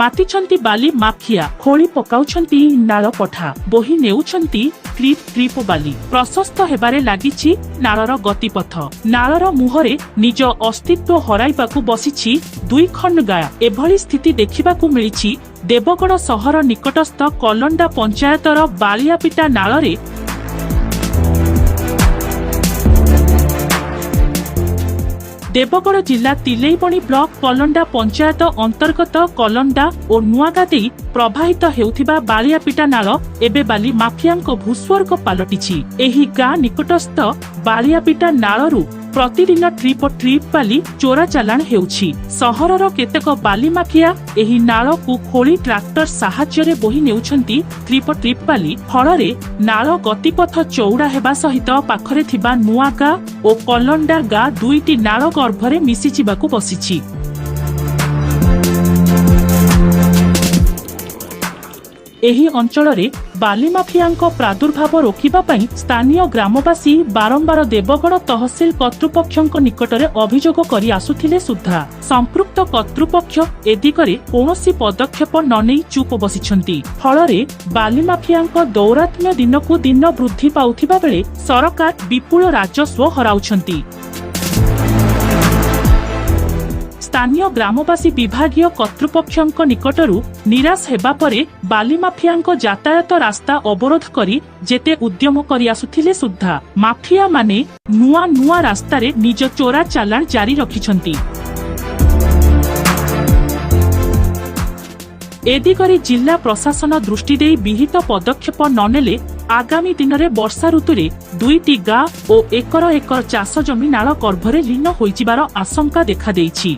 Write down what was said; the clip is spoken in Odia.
ମାତିଛନ୍ତି ବାଲି ମାଫିଆ, ଖୋଳି ପକାଉଛନ୍ତି ନାଳ ପଠା, ବୋହି ନେଉଛନ୍ତି ଟ୍ରିପ୍ ଟ୍ରିପ୍ ବାଲି। ପ୍ରଶସ୍ତ ହେବାରେ ଲାଗିଛି ନାଳର ଗତିପଥ। ନାଳର ମୁହଁରେ ନିଜ ଅସ୍ତିତ୍ୱ ହରାଇବାକୁ ବସିଛି ଦୁଇ ଖଣ୍ଡ ଗାଁ। ଏଭଳି ସ୍ଥିତି ଦେଖିବାକୁ ମିଳିଛି ଦେବଗଡ଼ ସହର ନିକଟସ୍ଥ କଲଣ୍ଡା ପଞ୍ଚାୟତର ବାଳିଆପିଟା ନାଳରେ। ଦେବଗଡ଼ ଜିଲ୍ଲା ତିଲେଇବଣି ବ୍ଲକ କଲଣ୍ଡା ପଞ୍ଚାୟତ ଅନ୍ତର୍ଗତ କଲଣ୍ଡା ଓ ନୂଆଗାଁ ଦେଇ ପ୍ରବାହିତ ହେଉଥିବା ବାଳିଆପିଟା ନାଳ ଏବେ ବାଲି ମାଫିଆଙ୍କ ଭୂସ୍ୱର୍ଗ ପାଲଟିଛି। ଏହି ଗାଁ ନିକଟସ୍ଥ ବାଳିଆପିଟା ନାଳରୁ ପ୍ରତିଦିନ ଟ୍ରିପ୍ ବାଲି ଚୋରା ଚାଲାଣ ହେଉଛି। ସହରର କେତେକ ବାଲି ମାଫିଆ ଏହି ନାଳକୁ ଖୋଳି ଟ୍ରାକ୍ଟର ସାହାଯ୍ୟରେ ବୋହି ନେଉଛନ୍ତି ଟ୍ରିପ୍ ବାଲି। ଫଳରେ ନାଳ ଗତିପଥ ଚଉଡ଼ା ହେବା ସହିତ ପାଖରେ ଥିବା ନୂଆଗାଁ ଓ କଲଣ୍ଡା ଗାଁ ଦୁଇଟି ନାଳ ଗର୍ଭରେ ମିଶିଯିବାକୁ ବସିଛି। ଏହି ଅଞ୍ଚଳରେ ବାଲି ମାଫିଆଙ୍କ ପ୍ରାଦୁର୍ଭାବ ରୋକିବା ପାଇଁ ସ୍ଥାନୀୟ ଗ୍ରାମବାସୀ ବାରମ୍ବାର ଦେବଗଡ଼ ତହସିଲ କର୍ତ୍ତୃପକ୍ଷଙ୍କ ନିକଟରେ ଅଭିଯୋଗ କରି ଆସୁଥିଲେ ସୁଦ୍ଧା ସମ୍ପୃକ୍ତ କର୍ତ୍ତୃପକ୍ଷ ଏ ଦିଗରେ କୌଣସି ପଦକ୍ଷେପ ନ ନେଇ ଚୁପ୍ ବସିଛନ୍ତି। ଫଳରେ ବାଲି ମାଫିଆଙ୍କ ଦୌରାତ୍ମ୍ୟ ଦିନକୁ ଦିନ ବୃଦ୍ଧି ପାଉଥିବା ବେଳେ ସରକାର ବିପୁଳ ରାଜସ୍ୱ ହରାଉଛନ୍ତି। ସ୍ଥାନୀୟ ଗ୍ରାମବାସୀ ବିଭାଗୀୟ କର୍ତ୍ତୃପକ୍ଷଙ୍କ ନିକଟରୁ ନିରାଶ ହେବା ପରେ ବାଲି ମାଫିଆଙ୍କ ଯାତାୟାତ ରାସ୍ତା ଅବରୋଧ କରି ଯେତେ ଉଦ୍ୟମ କରି ଆସୁଥିଲେ ସୁଦ୍ଧା ମାଫିଆ ମାନେ ନୂଆ ରାସ୍ତାରେ ନିଜ ଚୋରା ଚାଲାଣ ଜାରି ରଖିଛନ୍ତି। ଏ ଦିଗରେ ଜିଲ୍ଲା ପ୍ରଶାସନ ଦୃଷ୍ଟି ଦେଇ ବିହିତ ପଦକ୍ଷେପ ନ ନେଲେ ଆଗାମୀ ଦିନରେ ବର୍ଷା ଋତୁରେ ଦୁଇଟି ଗାଁ ଓ ଏକର ଚାଷ ଜମି ନାଳ ଗର୍ଭରେ ଲୀନ ହୋଇଯିବାର ଆଶଙ୍କା ଦେଖାଦେଇଛି।